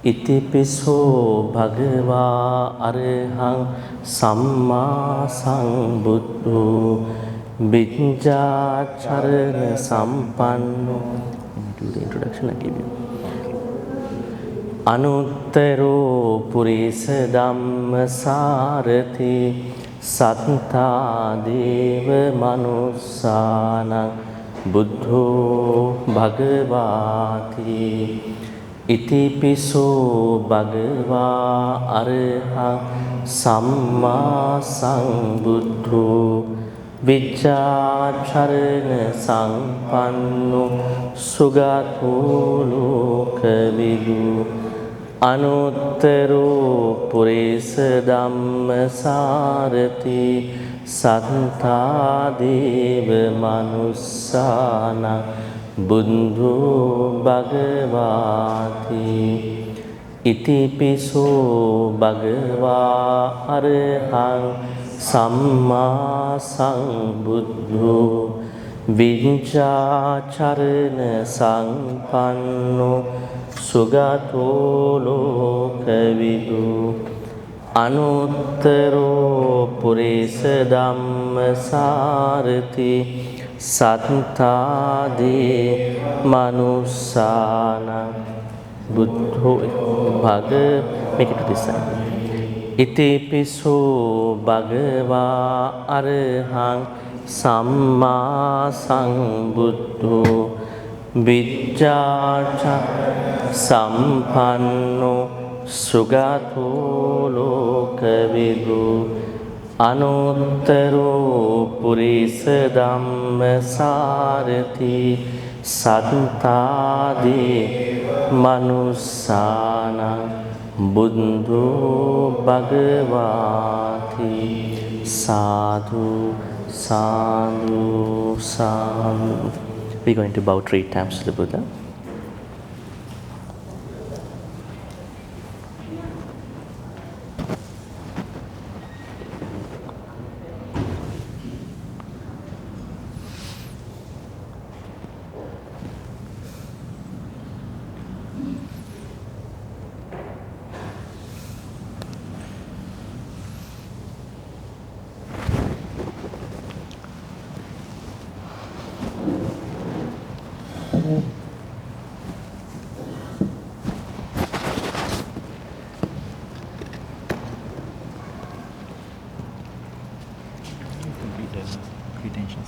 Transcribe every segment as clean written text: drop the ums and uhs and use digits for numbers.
Itipiso Bhagava Arahang Samma Sambuddho Vijja Charana Sampanno. Do the introduction I gave you. Anuttaro Purisa Dhamma Sarathi Satta Deva Manusana Buddho Bhagavati Itipiso Bhagava Arahang Samma Sambuddho Vijja Charana Sampanno Sugato Lokavidu Anuttaro Purisa Dhamma Sarathi Satta Deva Manusana Buddho Bhagavati Itipiso Bhagava Arahang Samma Sambuddho Vijja Charana Sampanno Sugato Lokavidu Anuttaro Purisa Dhamma Sarathi Satta Deva Manusana Buddho Bhagavati. Make it to this side. Itipiso Bhagava Arahang Samma Sambuddho Vijja Sampanno Sugato Lokavidu Anuttaro Purisa Dhamma Sarathi Satta Deva Manusana Buddho Bhagavati. Sadhu, sadhu, sadhu. We're going to bow 3 times to the Buddha.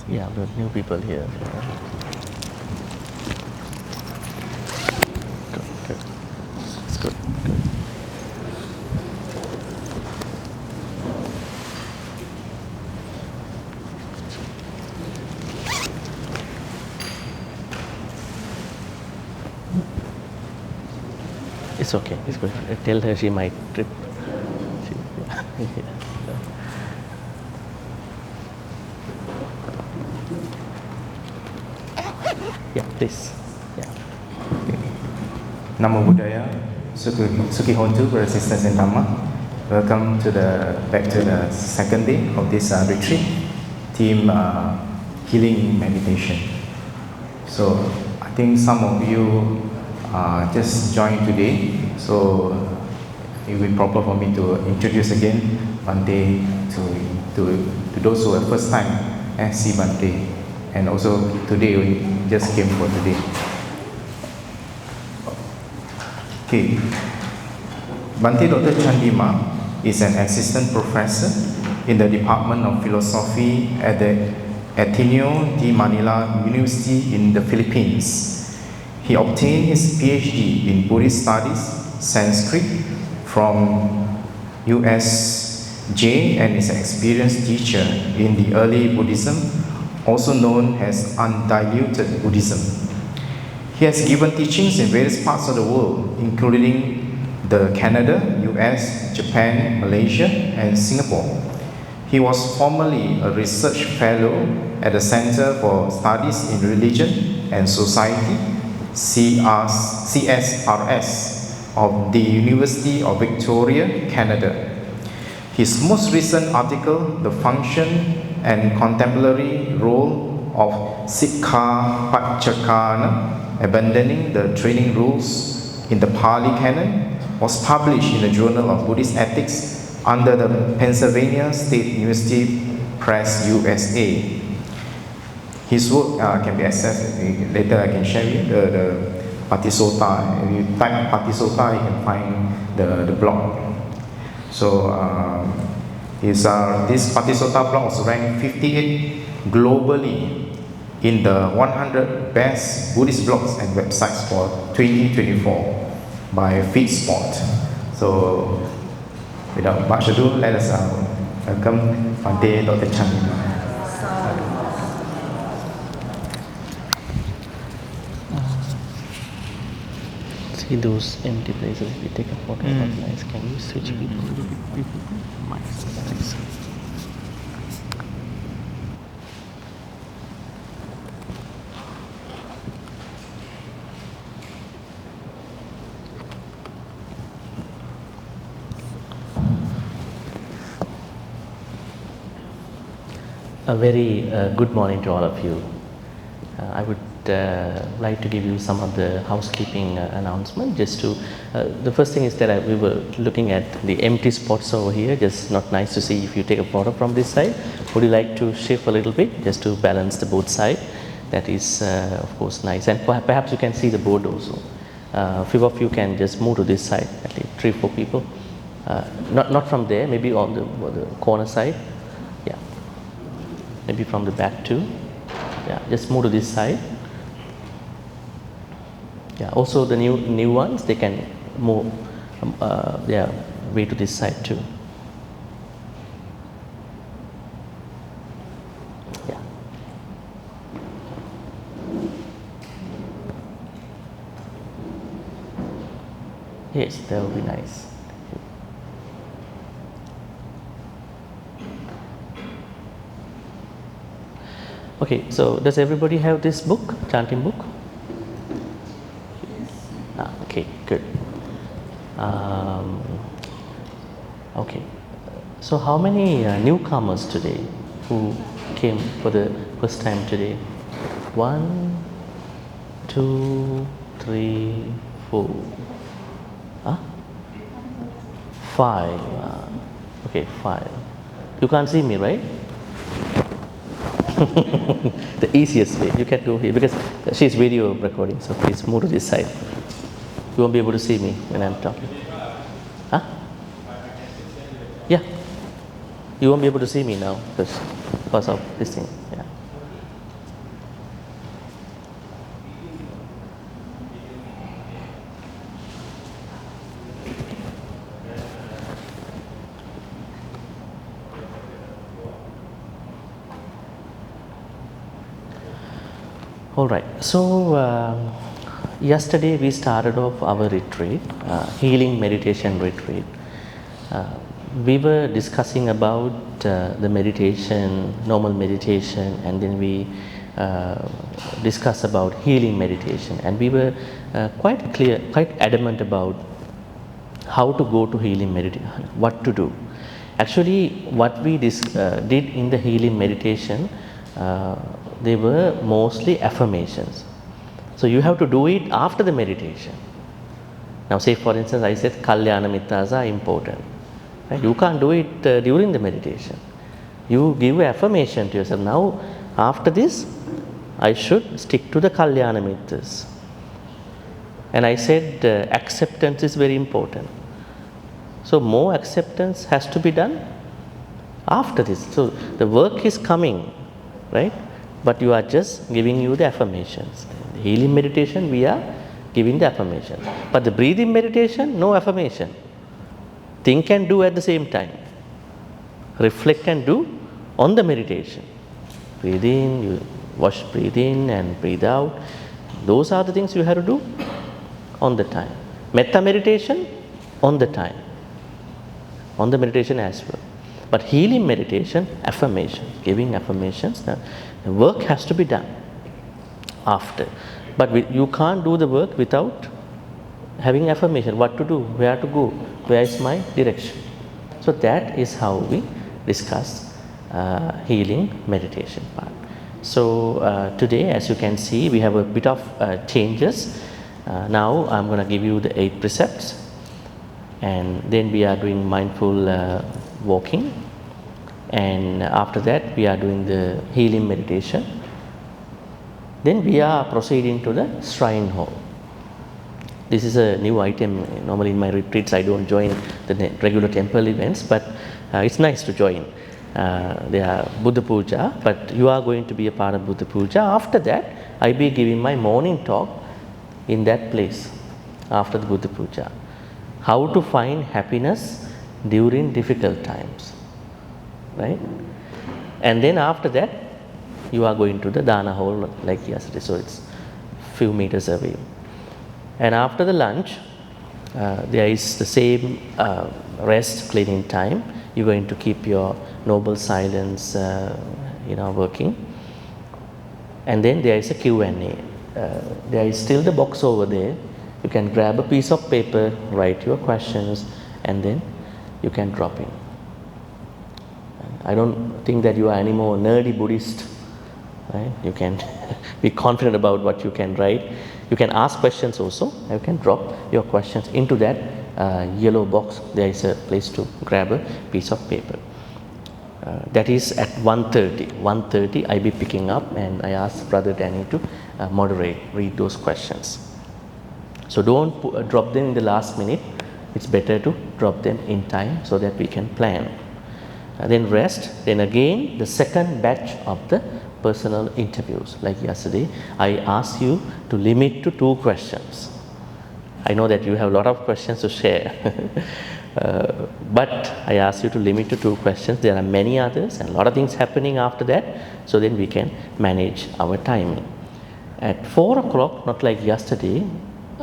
Yeah, the new people here. Good. It's good. It's okay. It's good. Tell her she might trip. Yeah, please. Yeah. Namo Buddhaya, Sukhi Hontu, brothers and sisters in Dhamma. Welcome back to the second day of this retreat, theme healing meditation. So I think some of you just joined today, so it will be proper for me to introduce again Bhante to those who are first time see Bhante, and also today we just came for today. Okay, Bhante Dr. G.Chandima is an assistant professor in the Department of Philosophy at the Ateneo de Manila University in the Philippines. He obtained his PhD in Buddhist Studies, Sanskrit from USJ, and is an experienced teacher in the early Buddhism, also known as undiluted Buddhism. He has given teachings in various parts of the world, including Canada, US, Japan, Malaysia, and Singapore. He was formerly a research fellow at the Center for Studies in Religion and Society, CSRS, of the University of Victoria, Canada. His most recent article, The Function and Contemporary Role of Sikkha Pachakana, Abandoning the Training Rules in the Pali Canon, was published in the Journal of Buddhist Ethics under the Pennsylvania State University Press, USA. His work can be accessed, later I can share with you, the Patisota. If you type Patisota, you can find the blog. So this Patisota blog was ranked 58 globally in the 100 best Buddhist blogs and websites for 2024 by Feedspot. So without much ado, let us welcome Bhante Dr. G.Chandima. See those empty places. If you take a photo of nice, can you switch people? Nice. A very good morning to all of you. I would like to give you some of the housekeeping announcement. Just to the first thing is that we were looking at the empty spots over here. Just not nice to see if you take a photo from this side. Would you like to shift a little bit just to balance the both side? That is of course nice, and perhaps you can see the board also. A few of you can just move to this side. At least 3-4 people. Not from there. Maybe on the corner side. Yeah. Maybe from the back too. Yeah. Just move to this side. Yeah, also the new ones, they can move their way to this side too. Yeah. Yes, that will be nice. Okay, so does everybody have this book, chanting book? Okay, good. Okay, so how many newcomers today who came for the first time today? 1, 2, 3, 4. 5. Okay, 5. You can't see me, right? The easiest way, you can go here because she's video recording, so please move to this side. You won't be able to see me when I'm talking. Huh? Yeah. You won't be able to see me now because of this thing. Yeah. All right. So yesterday we started off our retreat, healing meditation retreat. We were discussing about the meditation, normal meditation, and then we discussed about healing meditation, and we were quite adamant about how to go to healing meditation, what to do. Actually, what we did in the healing meditation, they were mostly affirmations. So you have to do it after the meditation. Now say for instance, I said Kalyana Mittas are important. Right? You can't do it during the meditation. You give affirmation to yourself. Now after this, I should stick to the Kalyana Mittas. And I said acceptance is very important. So more acceptance has to be done after this. So the work is coming, right? But you are just giving you the affirmations. The healing meditation, we are giving the affirmation. But the breathing meditation, no affirmation. Think and do at the same time. Reflect and do on the meditation. Breathe in, you breathe in and breathe out. Those are the things you have to do on the time. Metta meditation, on the time. On the meditation as well. But healing meditation, affirmation, giving affirmations, the work has to be done after. But you can't do the work without having affirmation. What to do, where to go, where is my direction. So that is how we discuss healing meditation part. So today, as you can see, we have a bit of changes. Now I'm going to give you the 8 precepts. and then we are doing mindful walking, and after that we are doing the healing meditation. Then we are proceeding to the shrine hall. This is a new item. Normally in my retreats I don't join the regular temple events, but it's nice to join. There are Buddha Puja, but you are going to be a part of Buddha Puja. After that, I be giving my morning talk in that place after the Buddha Puja. How to find happiness during difficult times, right? And then after that, you are going to the Dana hall like yesterday, so it's few meters away. And after the lunch, there is the same rest cleaning time. You're going to keep your noble silence, working. And then there is a Q&A. There is still the box over there. You can grab a piece of paper, write your questions, and then you can drop in. I don't think that you are any more nerdy Buddhist, right? You can be confident about what you can write. You can ask questions also. You can drop your questions into that yellow box. There is a place to grab a piece of paper. That is at 1:30. 1:30 I be picking up, and I ask Brother Danny to read those questions. So don't drop them in the last minute. It's better to drop them in time so that we can plan. Then rest. Then again the second batch of the personal interviews. Like yesterday, I asked you to limit to 2 questions. I know that you have a lot of questions to share, but I asked you to limit to 2 questions. There are many others and a lot of things happening after that, so then we can manage our timing. At 4 o'clock, not like yesterday,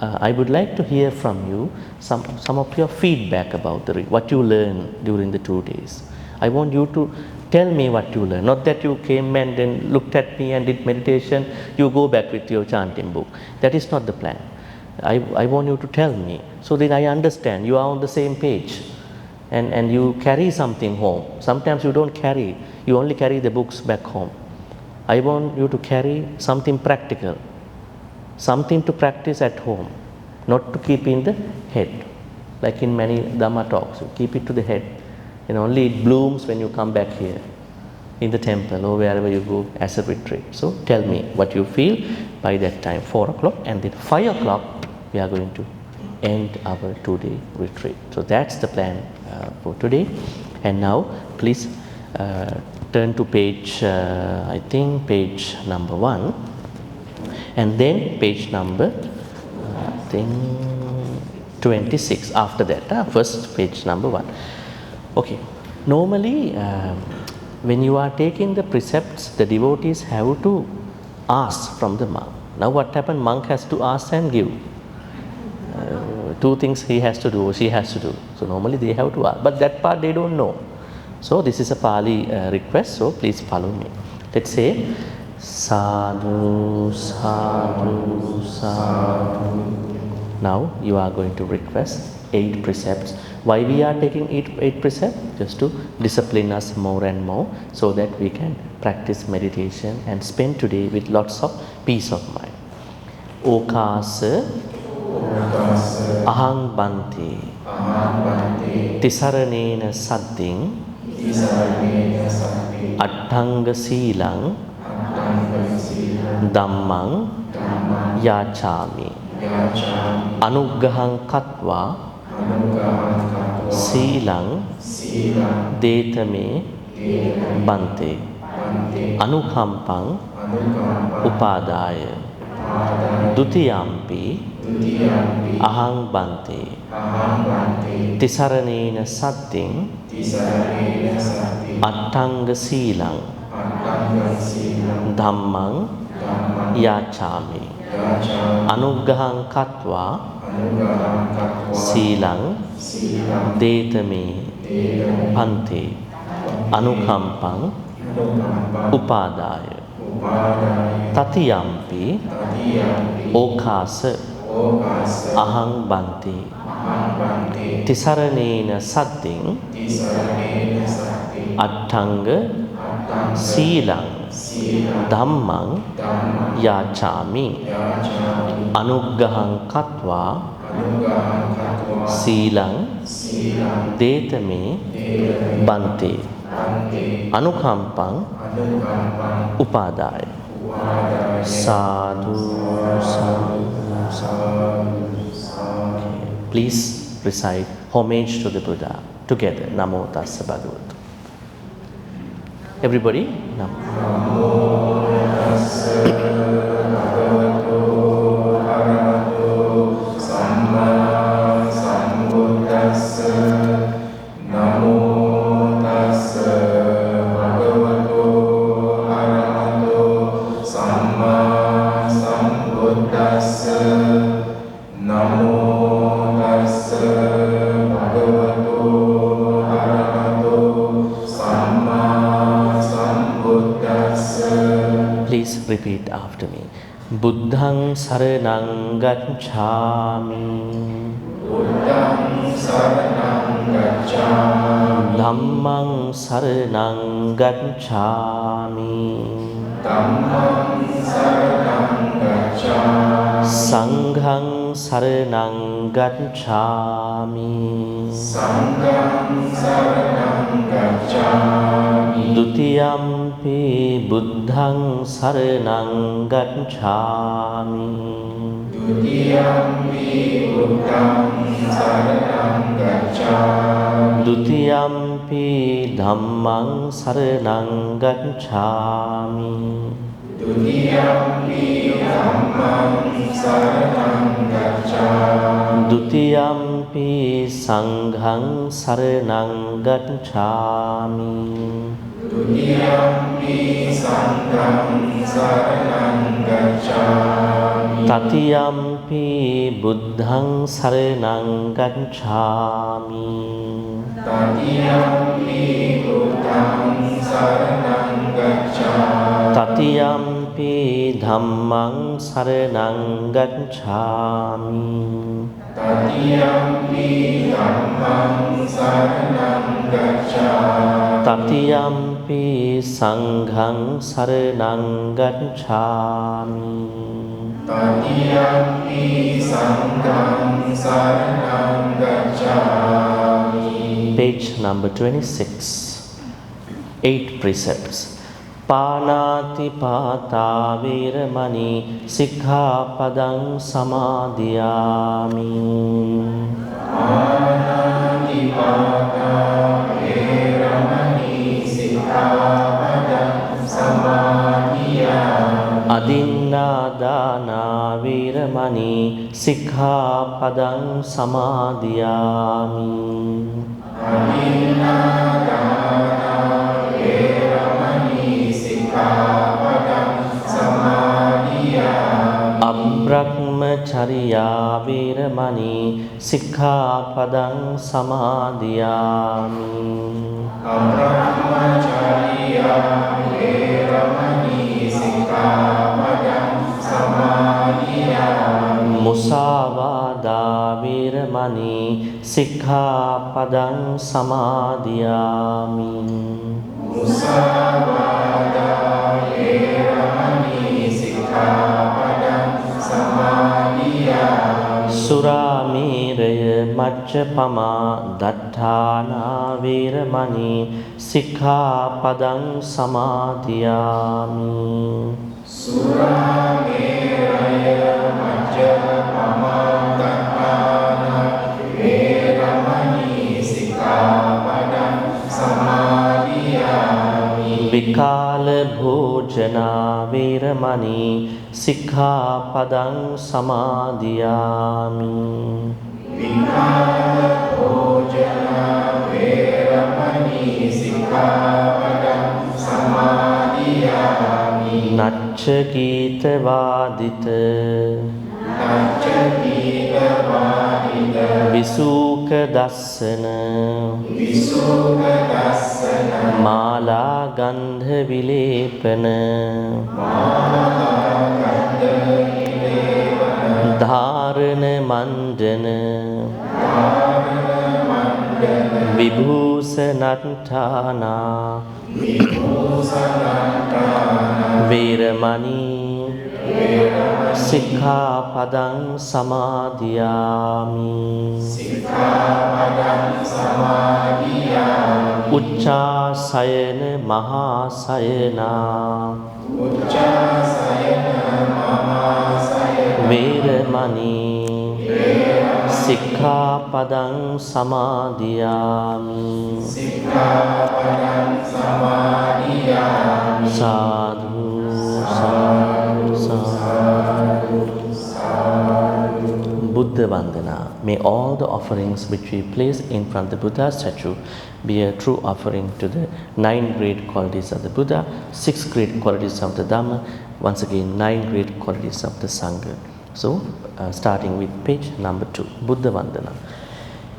I would like to hear from you some of your feedback about what you learned during the 2 days. I want you to tell me what you learned, not that you came and then looked at me and did meditation, you go back with your chanting book. That is not the plan. I want you to tell me, so that I understand you are on the same page, and you carry something home. Sometimes you don't carry, you only carry the books back home. I want you to carry something practical, something to practice at home, not to keep in the head. Like in many Dhamma talks, you keep it to the head, and only it blooms when you come back here in the temple or wherever you go as a retreat. So tell me what you feel by that time, 4 o'clock, and then 5 o'clock we are going to end our 2-day retreat. So that's the plan for today. And now please turn to page, I think page number 1, and then page number, I think 26 after that. First page number 1. Okay, normally when you are taking the precepts, the devotees have to ask from the monk. Now what happened? Monk has to ask and give. 2 things he has to do or she has to do. So normally they have to ask, but that part they don't know. So this is a Pali request, so please follow me. Let's say Sadhu, Sadhu, Sadhu. Now you are going to request 8 precepts. Why we are taking 8 precepts? Just to discipline us more and more, so that we can practice meditation and spend today with lots of peace of mind. Okasa ahang bhante tisaranena sadding attanga silang dhammang yachami anuggahang katva silang detame bhante anukampang upadaya dutiyampi ahang bhante tisaranena sadding attanga silang dhammang yachami anuggahang katva silang detame bhante anukampang upadaya tatiyampi okasa ahang bhante tisaranena sadding attanga silang dhammang yachami anuggahang katva Sīlaṃ Detame Bhante Anukampaṃ Upādāya. Sadhu, sadhu, sadhu. Please recite homage to the Buddha together. Namo tassa bhagavato. Everybody, Namo. Namo tassa bhagavato arahato samma sambuddhassa. Namo tassa bhagavato arahato samma sambuddhassa. Namo tassa bhagavato arahato samma sambuddhassa. Please repeat after me. Buddhaṃ saraṇaṃ gacchāmi. Buddhaṃ saraṇaṃ gacchāmi. Dhammaṃ saraṇaṃ gacchāmi. Dhammaṃ saraṇaṃ gacchāmi. Saṅghaṃ saraṇaṃ gacchāmi. Saṅghaṃ saraṇaṃ gacchāmi. Dutiyampi buddhaṃ saraṇaṃ gacchāmi. Dutiyampi buddhaṃ saraṇaṃ gacchāmi. Dutiyampi dhammaṃ saraṇaṃ gacchāmi. Dutiyampi dhammaṃ saraṇaṃ gacchāmi. Dutiyampi saṅghaṃ saraṇaṃ gacchāmi. Dutiyampi saṅghaṃ saraṇaṃ gacchāmi. Tatiyampi buddhaṃ saraṇaṃ gacchāmi. Tatiyampi buddhaṃ saraṇaṃ gacchāmi. Tatiyampi dhammaṃ saraṇaṃ gacchāmi. Tatiyampi dhammaṃ saraṇaṃ gacchāmi. Tatiyampi saṅghaṃ saraṇaṃ gacchāmi. Tatiyampi saṅghaṃ saraṇaṃ gacchāmi. Page number 26. 8 precepts. Pānātipātā vīramani sikkhapadang samādhiyāmi. Pānātipātā vīramani sikkhapadang samādhiyāmi. Adinādānā vīramani sikkhapadang samādhiyāmi. Adinādānā vīramani sikkhapadang samādhiyāmi. Abrahmacariyā vīramani sikkhapadang samādhiyāmi. Abrahmacariyā vīramani sikkhapadang samādhiyāmi. Musāvādā vīramani sikkhapadang samādhiyāmi. Musāvādā vīramani sikkhapadang samādhiyāmi. Surāmēraya majjapamā daṭṭhānā vīramani sikkhapadang samādhiyāmi. Surāmēraya majjapamā daṭṭhānā vīramani sikkhapadang samādhiyāmi. Vikāla bhojanā vīramani sikkhapadang samādhiyāmi. Vikāla bhojanā vīramani sikkhapadang samādhiyāmi. Nachca gīta vādita. Nachca gīta vādita. Visūka dassana. Visūka dassana. Mālā gandha vilēpana. Mālā gandha vilēpana. Dhārana mandana. Dhārana mandana. Vibhūsanatthānā. Vibhūsanatthānā. Vīramani. Sikkhapadang samadhiyami. Uccāsayana mahāsayana. Veramani. Sikkhapadang samadhiyami. Sadhu, sadhu, sadhu. Buddha Vandanā. May all the offerings which we place in front of the Buddha statue be a true offering to the 9 great qualities of the Buddha, 6 great qualities of the Dhamma, once again 9 great qualities of the Sangha. So, starting with page number 2, Buddha Vandanā.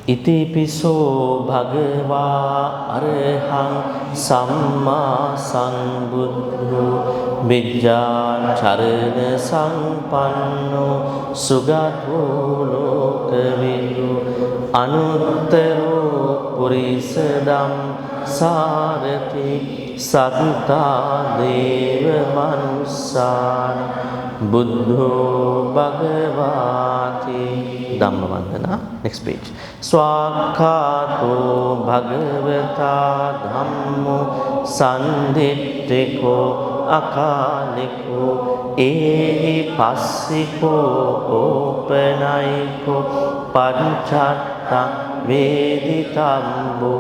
Iti piso bhagavā arahang sammā sambuddho vidyā charana sampanno sugatho lokavidu anuttaro purisadam sārati sattā deva manussāna buddho bhagavāti. Dhamma Vandanā. Next page. Swakhato bhagavata dhammo sandhittiko akaliko ehi passiko opanayiko panchatta veditambo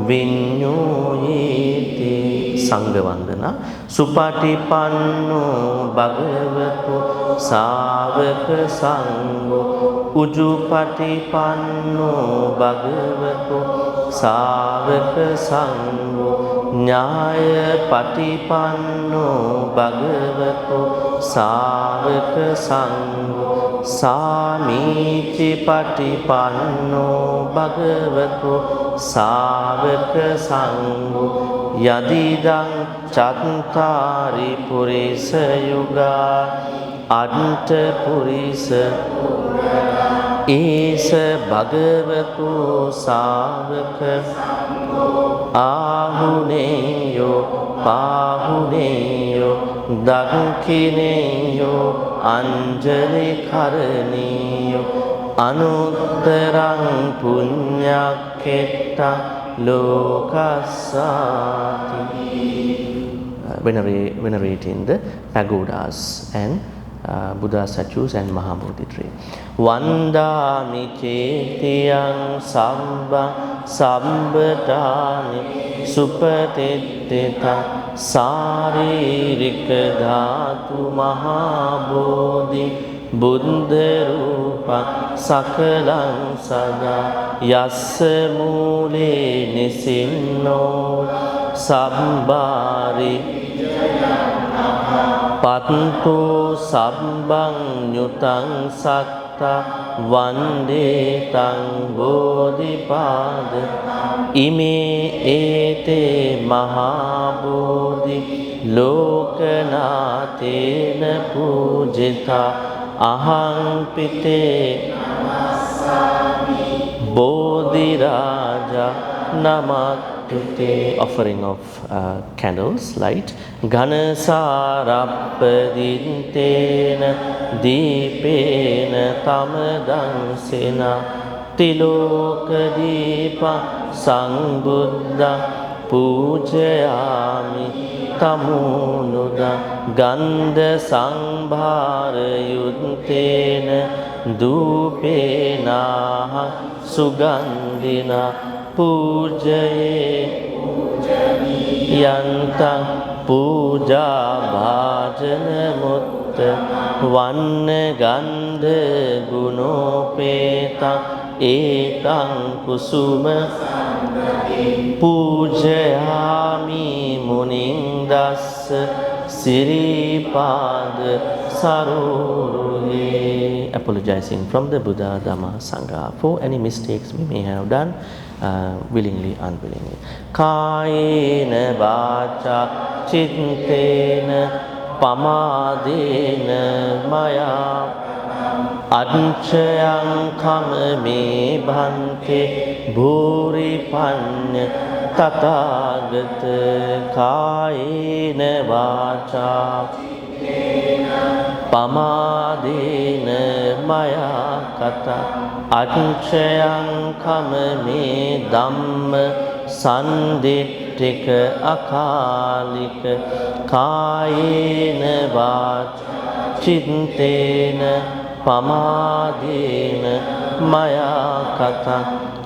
vinyūyiti. Sangha Vandanā. Supatipanno bhagavato sāvaka sangho Ujupatipanno bhagavato sāvaka sangho Nyāya patipanno bhagavato sāvaka sangho Sāmīti patipanno bhagavato sāvaka sangho Yadidang chattari purisa yuga Anta purisa Isa bhagavato sāvaka Ahuneyo pahuneyo Dakhineyo anjali karaniyo Anuttarang punyaketta lokasati. Venerating the pagodas and Buddha statues and Mahabodhi tree. Vandāmi cetiyang sabbha sabbhatani supatittita sāririka dhātu Mahabodhi Buddha rupa sakalang sada yassa mule nisinno sabbari Patto sabbang nyutang satta vande tang bodhipada ime ete mahabodhi lokanatena pujita ahang pite bodhi raja namat. Offering of candles, light. Ganasarappadintena dīpena tamadansena tilokadipa sambuddha pujayami tamunuda gandha sambhara yuttena dūpena sugandhina pujaye yantang puja bhajana mutta vanna gandha gunopeta etang kusuma pujayami muning dassa siripada saruruhe. Apologizing from the Buddha, Dhamma, Sangha for any mistakes we may have done, willingly, unwillingly. Kayena vaca chintena pamadena maya Adchayang kamame bhante bhuri panya tathagata kayena vaca Pamadena maya kata Anchayang kamame dhamma sandittika akalika Kayena vach chintena pamadena maya kata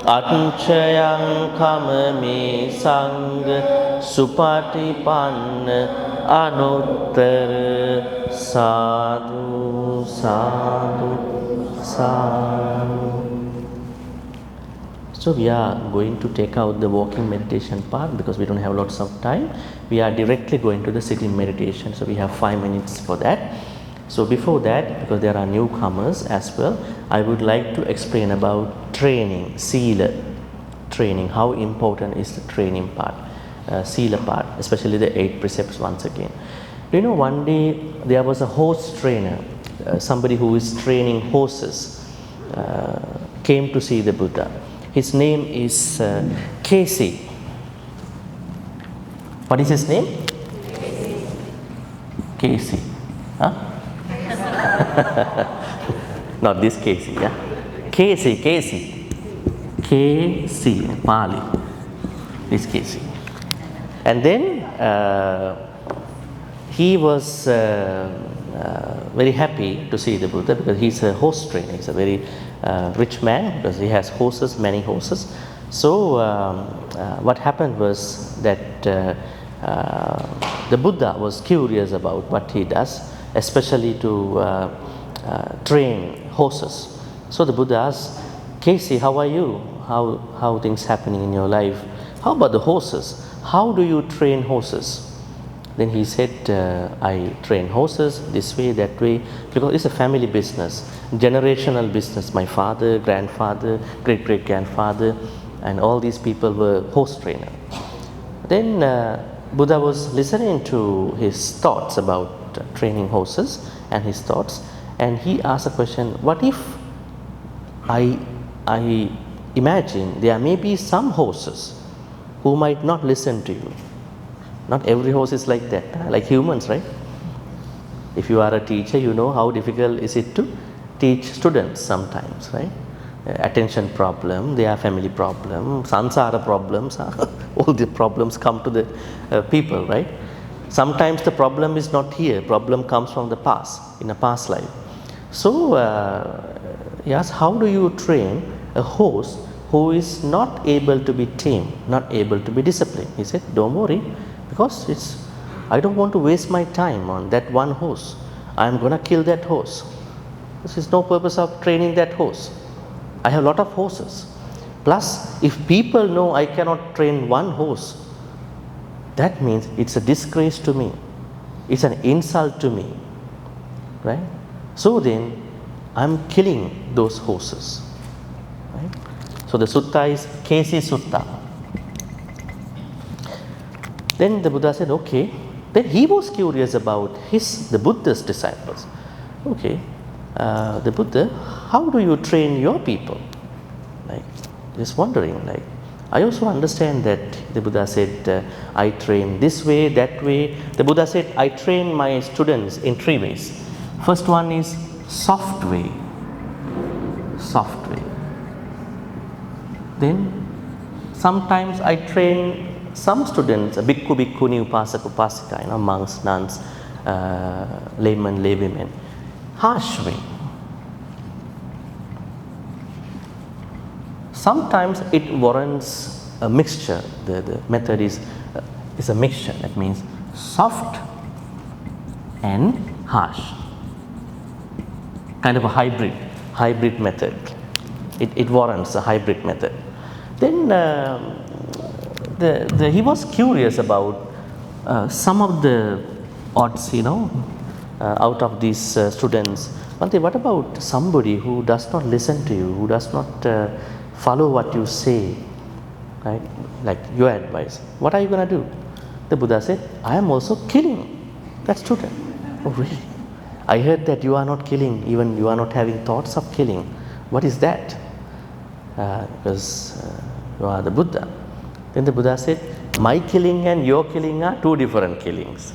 Anchayang kamame sangha supatipanna anuttara sadhu sadhu sadhu. So we are going to take out the walking meditation part because we don't have lots of time. We are directly going to the sitting meditation. So we have 5 minutes for that. So before that, because there are newcomers as well, I would like to explain about training, Sila training, how important is the training part, Sila part, especially the 8 precepts once again. Do you know, one day there was a horse trainer, somebody who is training horses, came to see the Buddha. His name is Casey. What is his name? Casey. Huh? Not this Casey, yeah? Casey, Pali. This Casey. And then he was very happy to see the Buddha because he's a horse trainer. He's a very rich man because he has horses, many horses. So what happened was that the Buddha was curious about what he does, especially to train horses. So the Buddha asked, Casey, how are you? How things happening in your life? How about the horses? How do you train horses? Then he said, I train horses this way, that way, because it's a family business, generational business. My father, grandfather, great-great-grandfather, and all these people were horse trainers. Then Buddha was listening to his thoughts about training horses and his thoughts, and he asked a question, what if I imagine there may be some horses who might not listen to you? Not every horse is like that, like humans, right? If you are a teacher, you know how difficult is it to teach students sometimes, right? Attention problem, their family problem, sansara problems, all the problems come to the people, right? Sometimes the problem is not here, problem comes from the past, in a past life. So he asked, how do you train a horse who is not able to be tamed, not able to be disciplined? He said, don't worry, because I don't want to waste my time on that one horse. I am going to kill that horse. There is no purpose of training that horse. I have a lot of horses. Plus, if people know I cannot train one horse, that means it's a disgrace to me. It's an insult to me, right? So then, I'm killing those horses, right? So the sutta is Kesi Sutta. Then the Buddha said, okay. Then he was curious about the Buddha's disciples. Okay, the Buddha, how do you train your people? Like, just wondering, like, I also understand that the Buddha said, I train this way, that way. The Buddha said, I train my students in 3 ways. First one is soft way. Soft way. Then sometimes I train some students, bhikkhu, bhikkhuni, upasaka, upasika, monks, nuns, laymen, laywomen, harsh way. Sometimes it warrants a mixture. The method is a mixture. That means soft and harsh. Kind of a hybrid method. It warrants a hybrid method. Then he was curious about some of the odds, out of these students. Bhante, what about somebody who does not listen to you, who does not follow what you say, right? Like your advice. What are you going to do? The Buddha said, I am also killing that student. Oh, really? I heard that you are not killing, even you are not having thoughts of killing. What is that? Because you are the Buddha. Then the Buddha said, my killing and your killing are 2 different killings.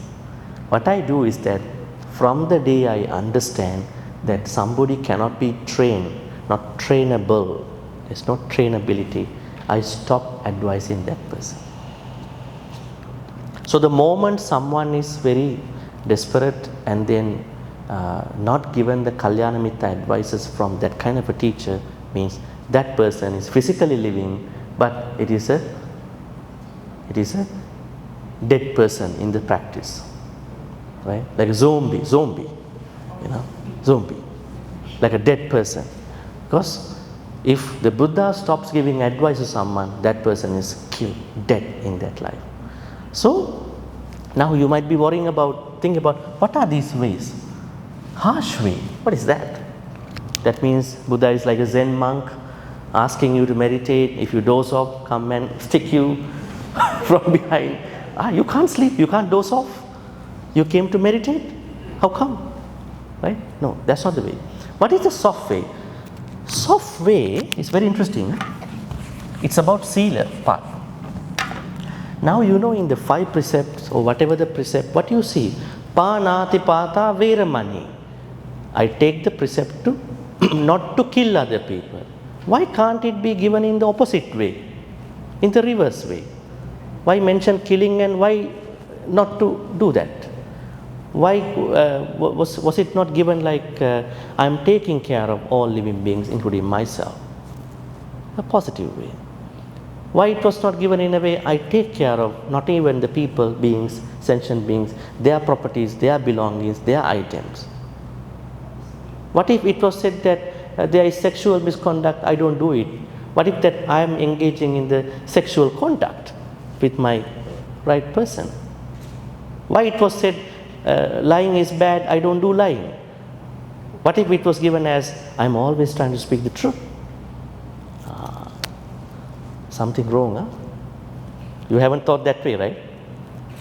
What I do is that from the day I understand that somebody cannot be trained, not trainable, there's no trainability, I stop advising that person. So the moment someone is very desperate and then not given the Kalyana Mitta advices from that kind of a teacher, means that person is physically living, but it is a dead person in the practice, right? Like a zombie, you know, zombie, like a dead person. Because if the Buddha stops giving advice to someone, that person is killed, dead in that life. So now you might be worrying about, think about, what are these ways? Harsh way, what is that? That means Buddha is like a Zen monk asking you to meditate. If you doze off, come and stick you from behind. You can't sleep, you can't doze off. You came to meditate? How come? Right? No, that's not the way. What is the soft way? Soft way is very interesting. It's about Sila part. Now you know in the 5 precepts or whatever the precept, what you see? Panati pata veramani. I take the precept to not to kill other people. Why can't it be given in the opposite way? In the reverse way? Why mention killing and why not to do that? Why was it not given like I am taking care of all living beings including myself? A positive way. Why it was not given in a way I take care of not even the people, beings, sentient beings, their properties, their belongings, their items? What if it was said that there is sexual misconduct, I don't do it? What if that I am engaging in the sexual conduct with my right person? Why it was said lying is bad, I don't do lying? What if it was given as I am always trying to speak the truth? Something wrong, huh? You haven't thought that way, right?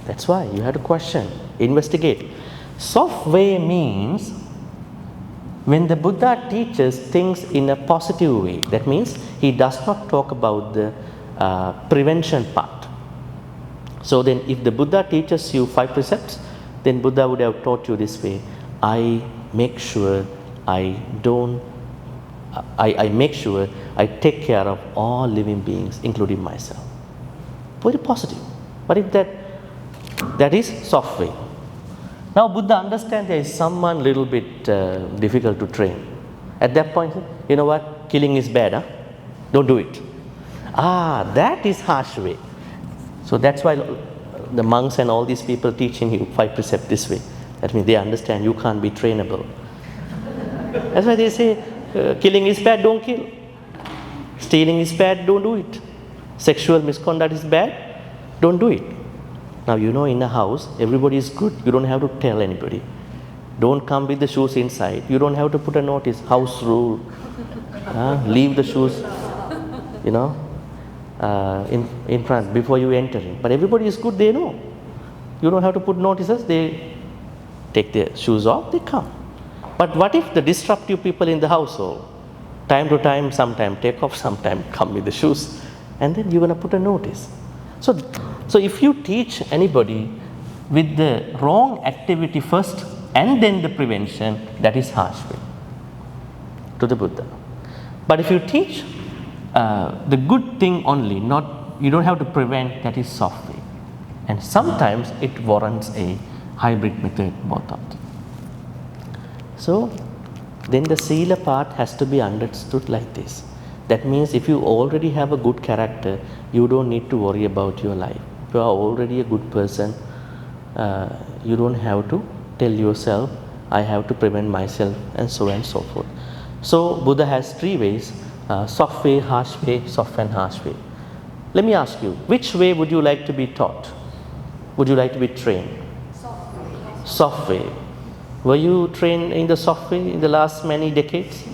That's why you have to question, investigate. Soft way means when the Buddha teaches things in a positive way, that means he does not talk about the prevention part. So then if the Buddha teaches you 5 precepts, then Buddha would have taught you this way: I make sure I take care of all living beings including myself. Very positive. But if that is soft way. Now Buddha understands there is someone little bit difficult to train. At that point, you know what? Killing is bad, huh? Don't do it. That is harsh way. So that's why the monks and all these people teaching you 5 precepts this way. That means they understand you can't be trainable. That's why they say killing is bad, don't kill. Stealing is bad, don't do it. Sexual misconduct is bad, don't do it. Now you know in a house, everybody is good. You don't have to tell anybody. Don't come with the shoes inside. You don't have to put a notice, house rule. Leave the shoes, you know, in front before you enter in. But everybody is good, they know. You don't have to put notices. They take their shoes off, they come. But what if the disruptive people in the household, time to time, sometime take off, sometime come with the shoes, and then you're going to put a notice. So if you teach anybody with the wrong activity first and then the prevention, that is harsh way to the Buddha. But if you teach the good thing only, you don't have to prevent, that is soft way. And sometimes it warrants a hybrid method, both of them. So then the Sila part has to be understood like this. That means if you already have a good character, you don't need to worry about your life. If you are already a good person, you don't have to tell yourself, I have to prevent myself, and so on and so forth. So Buddha has 3 ways: soft way, harsh way, soft and harsh way. Let me ask you, which way would you like to be taught? Would you like to be trained? Soft way. Soft way. Were you trained in the soft way in the last many decades?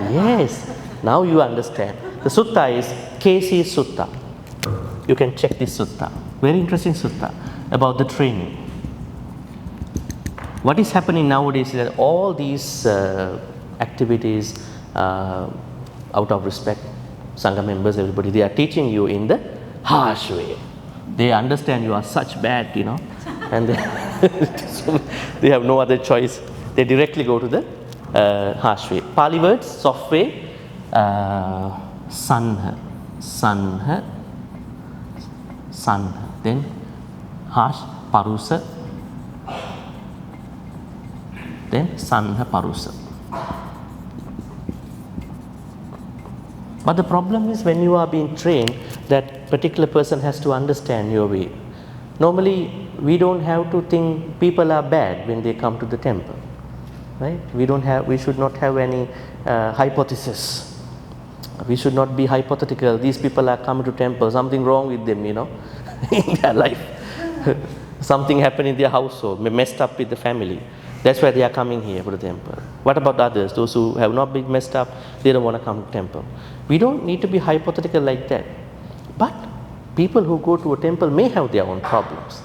Yes. Now you understand. The sutta is KC Sutta. You can check this sutta. Very interesting sutta about the training. What is happening nowadays is that all these activities, out of respect, Sangha members, everybody, they are teaching you in the harsh way. They understand you are such bad, you know, and they So they have no other choice. They directly go to the harsh way. Pali words, soft way, sanha, sanha, sanha. Then harsh, parusa. Then sanha, parusa. But the problem is when you are being trained, that particular person has to understand your way. Normally, we don't have to think people are bad when they come to the temple, right? We should not have any hypothesis. We should not be hypothetical. These people are coming to temple, something wrong with them, in their life. Something happened in their household, messed up with the family. That's why they are coming here for the temple. What about others? Those who have not been messed up, they don't want to come to temple. We don't need to be hypothetical like that. But people who go to a temple may have their own problems,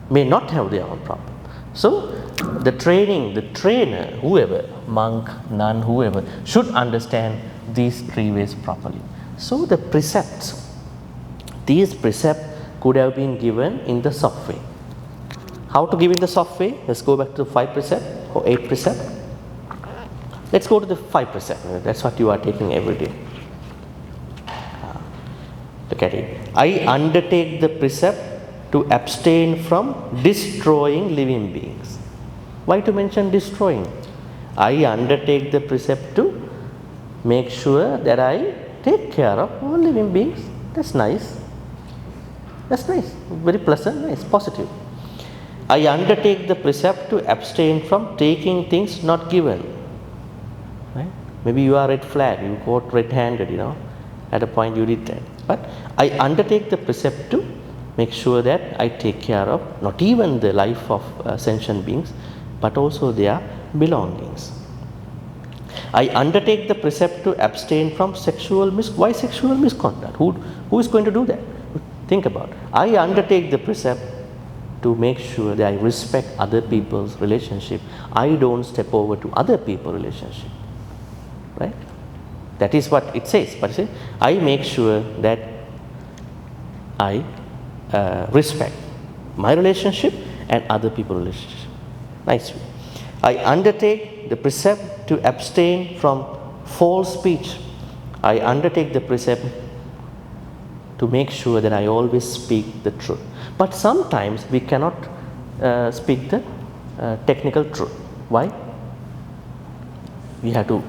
may not have their own problem. So the trainer, whoever, monk, nun, whoever, should understand these 3 ways properly. So the precepts, these precepts could have been given in the soft way. How to give in the soft way? Let's go back to 5 precepts or 8 precepts. Let's go to the 5 precepts. That's what you are taking every day. Look at it. I undertake the precept to abstain from destroying living beings. Why to mention destroying? I undertake the precept to make sure that I take care of all living beings. That's nice. That's nice. Very pleasant, nice, positive. I undertake the precept to abstain from taking things not given. Right? Maybe you are red flag, you got red-handed, at a point you did that. But I undertake the precept to make sure that I take care of not even the life of sentient beings, but also their belongings. I undertake the precept to abstain from why sexual misconduct? Who is going to do that? Think about it. I undertake the precept to make sure that I respect other people's relationship. I don't step over to other people's relationship. Right? That is what it says. But it says, I make sure that I respect my relationship and other people's relationship. Nice. I undertake the precept to abstain from false speech. I undertake the precept to make sure that I always speak the truth. But sometimes we cannot speak the technical truth. Why? We have to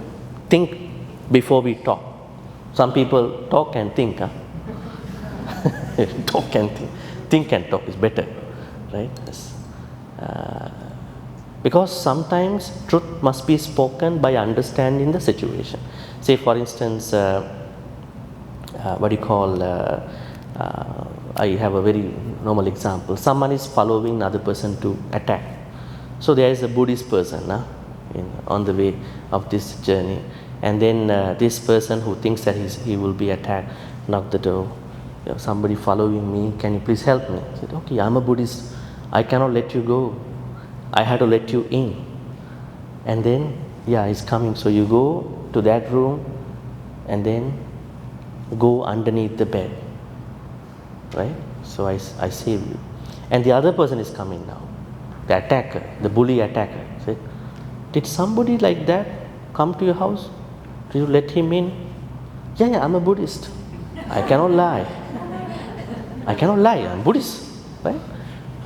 think before we talk. Some people talk and think. Talk and think. Think and talk is better, right? Yes. Because sometimes truth must be spoken by understanding the situation. Say for instance, I have a very normal example. Someone is following another person to attack. So there is a Buddhist person on the way of this journey. And then this person who thinks that he will be attacked, knock the door. Somebody following me, can you please help me? I said, okay, I'm a Buddhist. I cannot let you go. I had to let you in. And then, he's coming. So you go to that room and then go underneath the bed. Right? So I save you. And the other person is coming now. The attacker, the bully attacker. Said, did somebody like that come to your house? Did you let him in? Yeah, I'm a Buddhist. I cannot lie. I'm Buddhist. Right?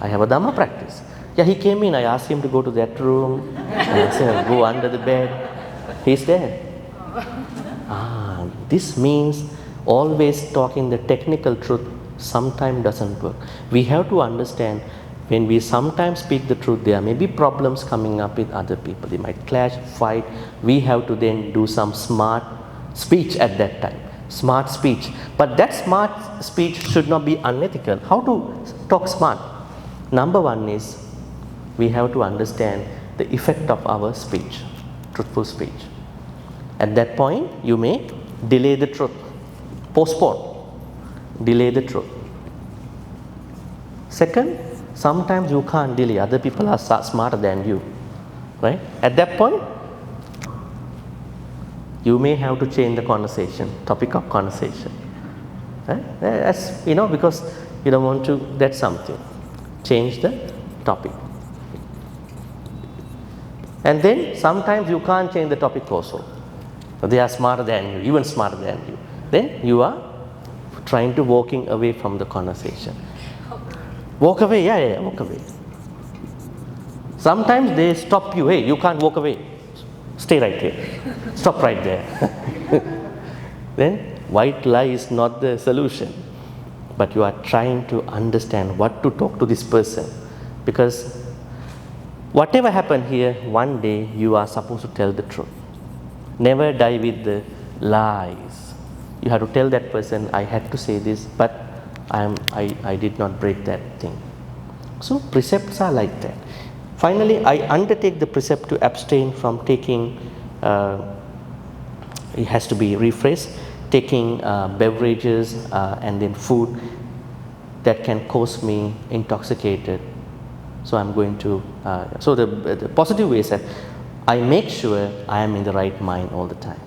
I have a Dhamma practice. Yeah, he came in. I asked him to go to that room. And I said, go under the bed. He's there. This means always talking the technical truth sometimes doesn't work. We have to understand when we sometimes speak the truth, there may be problems coming up with other people. They might clash, fight. We have to then do some smart speech at that time. Smart speech. But that smart speech should not be unethical. How to talk smart? Number one is we have to understand the effect of our speech, truthful speech. At that point, you may delay the truth, postpone, delay the truth. Second, sometimes you can't delay, other people are smarter than you, right? At that point, you may have to change the conversation, topic of conversation, right? That's, because you don't want to, that's something. Change the topic. And then sometimes you can't change the topic also. They are smarter than you, even smarter than you. Then you are trying to walking away from the conversation. Walk away, yeah, walk away. Sometimes they stop you, hey, you can't walk away. Stay right here. Stop right there. Then white lie is not the solution. But you are trying to understand what to talk to this person. Because whatever happened here, one day you are supposed to tell the truth. Never die with the lies. You have to tell that person, I had to say this, but I did not break that thing. So precepts are like that. Finally, I undertake the precept to abstain from taking, it has to be rephrased, taking beverages and then food that can cause me intoxicated. So I'm going to, so the positive way is that I make sure I am in the right mind all the time.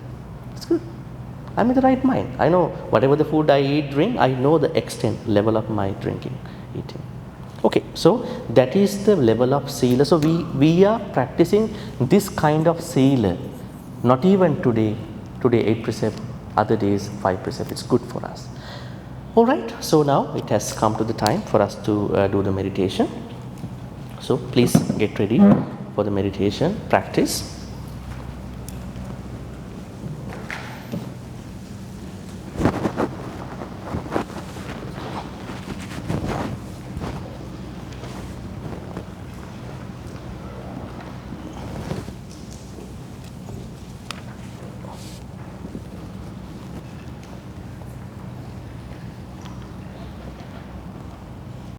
It's good. I'm in the right mind. I know whatever the food I eat, drink, I know the extent, level of my drinking, eating. Okay, so that is the level of sila. So we are practicing this kind of sila. Not even today 8 precepts, other days 5 precepts. It's good for us. All right, so now it has come to the time for us to do the meditation. So please get ready for the meditation practice.